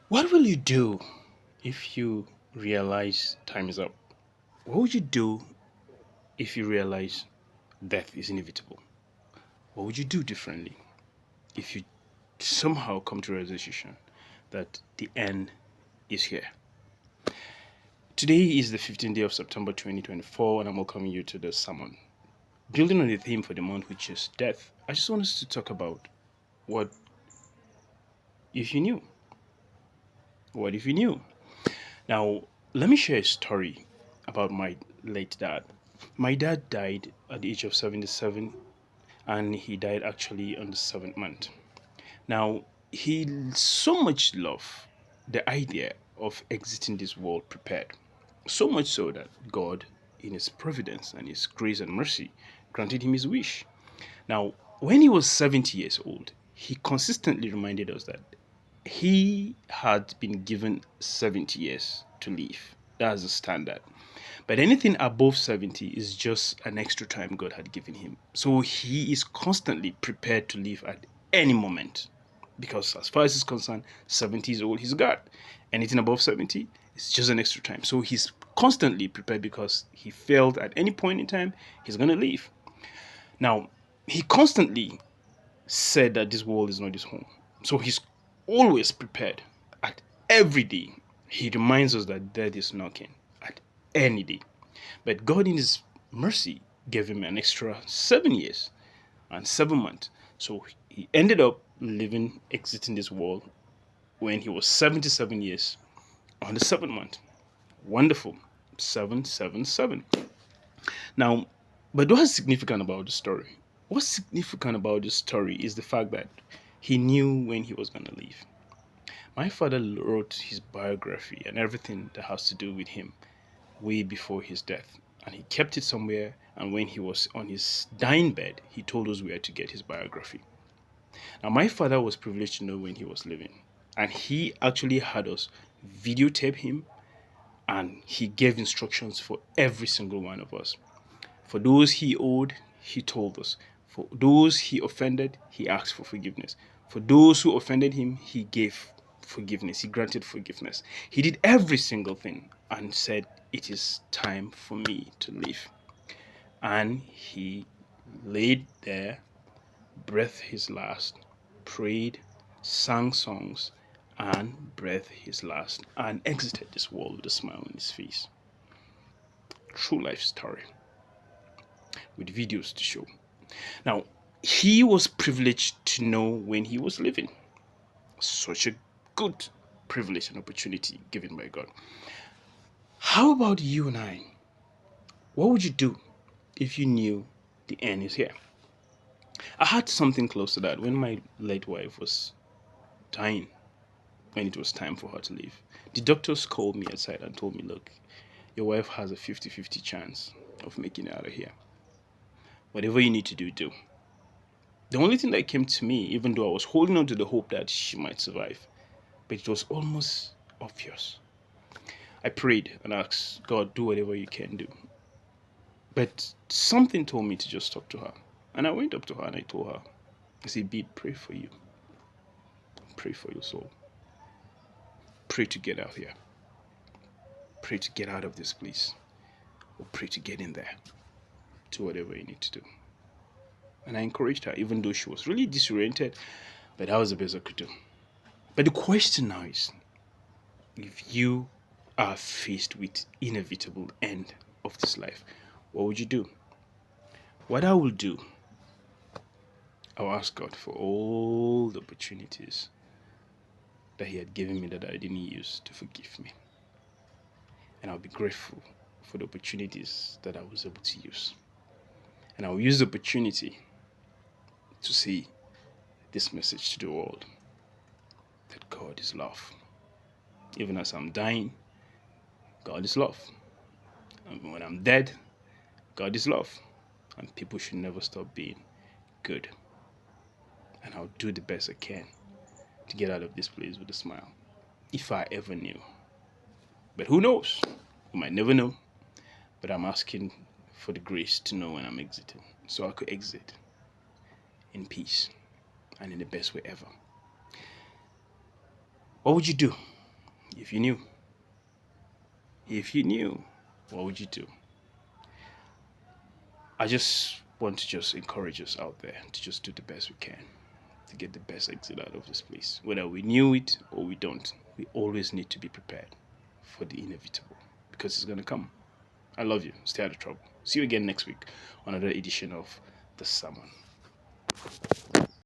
What will you do if you realize time is up? What would you do if you realize death is inevitable? What would you do differently if you somehow come to a realization that the end is here? Today is the 15th day of September 2024, and I'm welcoming you to the sermon. Building on the theme for the month, which is death, I just want us to talk about what if you knew? What if you knew? Now, let me share a story about my late dad. My dad died at the age of 77, and he died actually on the seventh month. Now, he so much loved the idea of exiting this world prepared. So much so that God, in His providence and His grace and mercy, granted him his wish. Now, when he was 70 years old, he consistently reminded us that he had been given 70 years to live. That's the standard. But anything above 70 is just an extra time God had given him. So he is constantly prepared to live at any moment. Because as far as he's concerned, 70 is all he's got. Anything above 70 is just an extra time. So he's constantly prepared because he felt at any point in time he's going to leave. Now, he constantly said that this world is not his home. So he's always prepared at every day. He reminds us that death is knocking at any day. But God, in His mercy, gave him an extra 7 years and 7 months. So he ended up living, exiting this world when he was 77 years on the seventh month. Wonderful. 777. Now, but what's significant about the story? What's significant about this story is the fact that he knew when he was going to leave. My father wrote his biography and everything that has to do with him way before his death. And he kept it somewhere. And when he was on his dying bed, he told us where to get his biography. Now, my father was privileged to know when he was living. And he actually had us videotape him, and he gave instructions for every single one of us. For those he owed, he told us. For those he offended, he asked for forgiveness. For those who offended him, he gave forgiveness. He granted forgiveness. He did every single thing and said, "It is time for me to leave." And he laid there, breathed his last, prayed, sang songs, and breathed his last, and exited this world with a smile on his face. True life story with videos to show. Now, he was privileged to know when he was living. Such a good privilege and opportunity given by God. How about you and I? What would you do if you knew the end is here? I had something close to that when my late wife was dying, when it was time for her to leave. The doctors called me aside and told me, "Look, your wife has a 50-50 chance of making it out of here. Whatever you need to do, do." The only thing that came to me, even though I was holding on to the hope that she might survive, but it was almost obvious. I prayed and asked God, "Do whatever you can do." But something told me to just talk to her. And I went up to her and I told her, I said, "Beat, pray for you. Pray for your soul. Pray to get out here. Pray to get out of this place. Or pray to get in there. Do whatever you need to do." And I encouraged her, even though she was really disoriented, but that was the best I could do. But the question now is, if you are faced with inevitable end of this life, what would you do? What I will do, I'll ask God for all the opportunities that He had given me that I didn't use to forgive me. And I'll be grateful for the opportunities that I was able to use. And I'll use the opportunity to say this message to the world, that God is love. Even as I'm dying, God is love. And when I'm dead, God is love. And people should never stop being good. And I'll do the best I can to get out of this place with a smile, if I ever knew. But who knows? We might never know. But I'm asking for the grace to know when I'm exiting, so I could exit in peace and in the best way ever. What would you do If you knew, if you knew, what would you do? I just want to just encourage us out there to just do the best we can to get the best exit out of this place. Whether we knew it or we don't, we always need to be prepared for the inevitable because it's going to come. I love you. Stay out of trouble. See you again next week on another edition of The Sermon.